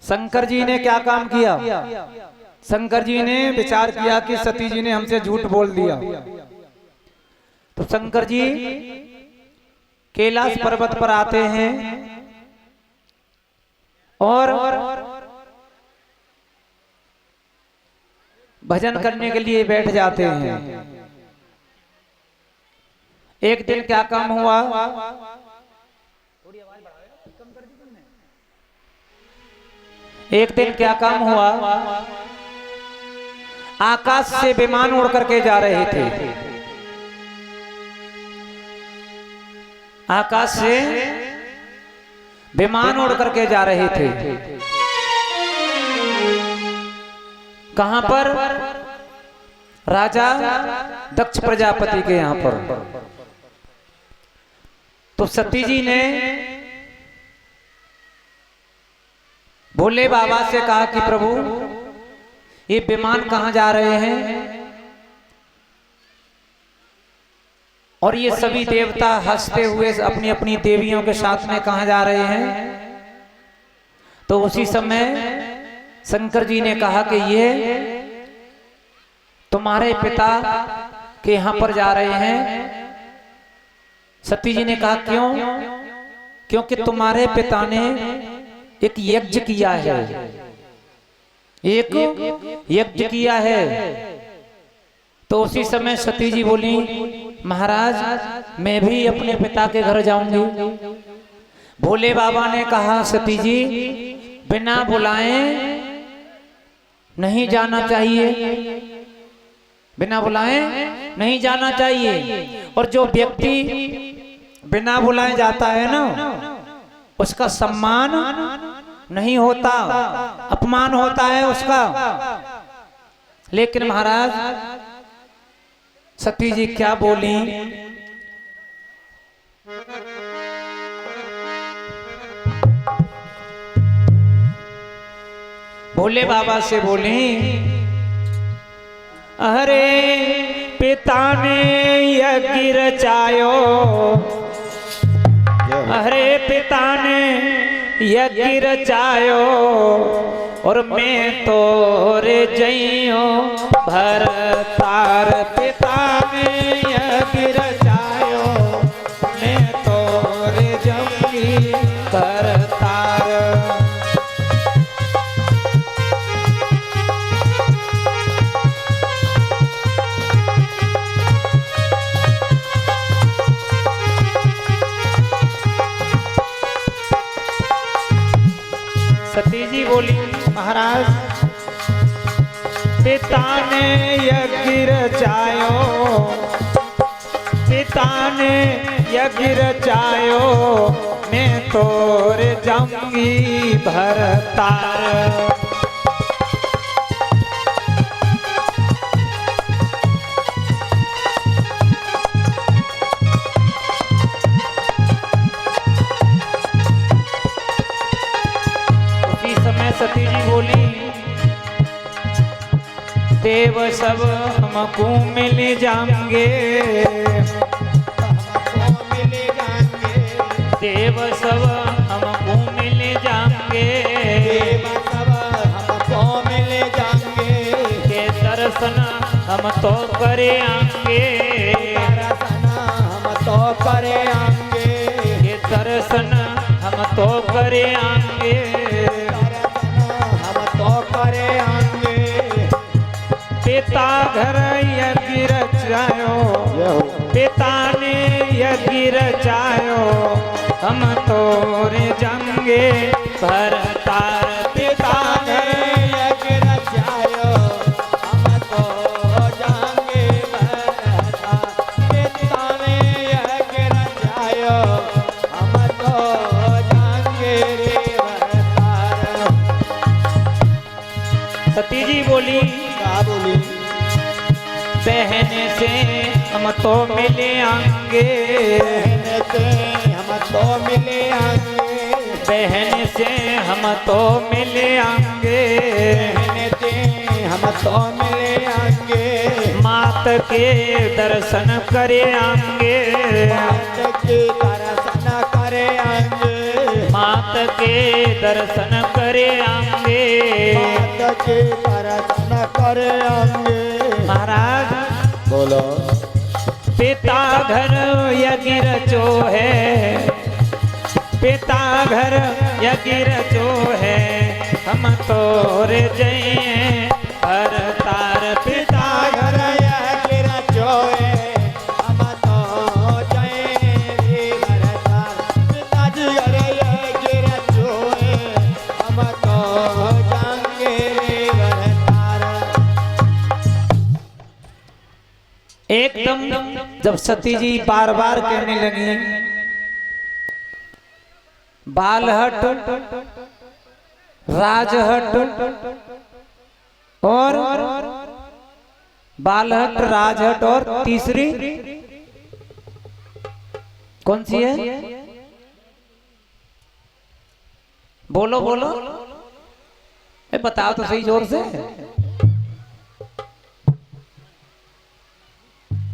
शंकर जी ने क्या काम किया? शंकर जी ने विचार किया कि सती जी ने हमसे झूठ बोल दिया, तो शंकर जी कैलाश पर्वत पर आते हैं और भजन करने के लिए बैठ जाते हैं। एक दिन क्या काम हुआ? एक दिन क्या काम हुआ? आकाश से विमान उड़ करके जा रहे थे। आकाश से विमान उड़ करके जा रहे थे। कहां पर? राजा दक्ष प्रजापति के यहां पर। तो सती जी ने भोले बाबा से कहा कि प्रभु ये विमान कहां जा रहे हैं और ये सभी देवता हंसते हुए अपनी अपनी देवियों के साथ में कहां जा रहे हैं? तो उसी समय शंकर जी ने कहा कि ये तुम्हारे पिता के यहां पर जा रहे हैं। सती जी ने कहा क्यों? क्योंकि तुम्हारे पिता ने एक यज्ञ किया है, एक यज्ञ किया है। तो उसी समय सती जी बोली महाराज मैं भी अपने पिता के घर जाऊंगी। भोले बाबा ने कहा सती जी बिना बुलाए नहीं जाना चाहिए, बिना बुलाए नहीं जाना चाहिए। और जो व्यक्ति बिना बुलाए जाता है ना उसका सम्मान नहीं होता, अपमान होता है उसका। लेकिन महाराज सती जी क्या बोली? भोले बाबा से बोली अरे पिता ने यज्ञ रचायो, अरे पिता ने यज्ञ रचायो और मैं तो रे जइयो भरतार। पिता ने यज्ञ रचायो मैं तो रे जइयो भरतार। सती जी बोली महाराज पिता ने यज्ञ रचायो, पिता ने यज्ञ रचायो मैं तोर जाऊंगी भरतार। सती जी बोली देव सब हमको मिल जाएंगे, देव सब हमको मिल जाएंगे, हमको मिल जाएंगे। के दर्शन हम तो करे आएंगे, हम तो करे आएंगे। के दर्शन हम तो करे आएंगे, पिता घर यज्ञ रचायो, पिता ने यज्ञ रचायो हम तोरे जाएंगे भरतार। पिता घर यज्ञ रचायो हम तो जाएंगे भरतार। पिता ने यज्ञ रचायो हम तो जाएंगे रे भरतार। सती जी बोली बोली बहन से हम तो मिले आएंगे, बहन से हम तो मिले आएंगे, बहन से हम तो मिले आएंगे, बहन से हम तो मिले आएंगे। मात के दर्शन करे आएंगे, मात के दर्शन करे आएंगे, मात के दर्शन करे आएंगे। के दर्शन करे आएंगे। महाराज बोलो पिता घर यज्ञ रचो है, पिता घर यज्ञ रचो है, हम तोरे जय अवतार पिता घर यज्ञ रचो है, हम तो जय अवतार। पिताजी घर यज्ञ रचो है, हम तो जाएंगे अवतार। एकदम जब सती जी बार बार कहने लगी बालहट, राजहट और बालहट, राजहट और तीसरी कौन सी है? बोलो बोलो, बताओ तो सही जोर से।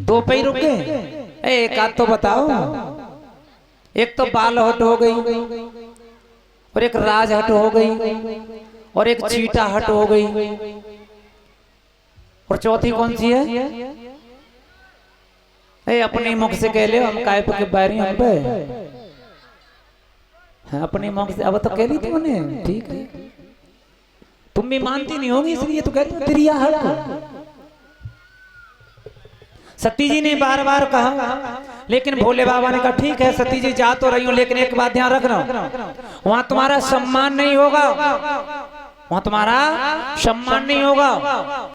दो पे ही रुक गए, एक आध तो बताओ। एक तो बालहट हो गई और एक राजहट हो गई और एक चीटा हट हो गई और चौथी कौन सी है? अपने मुख से कह ले, हम काय पे बैरी हम पे। हाँ, अपने मुख से अब तो कह ली तुमने, ठीक है। तुम भी मानती नहीं होगी इसलिए तो कहती त्रिया हट। सती जी ने बार बार कहा, लेकिन भोले बाबा ने कहा ठीक है सती जी जा तो रही हूं, लेकिन एक बात ध्यान रखना, वहां तुम्हारा सम्मान नहीं होगा, वहां तुम्हारा सम्मान नहीं होगा।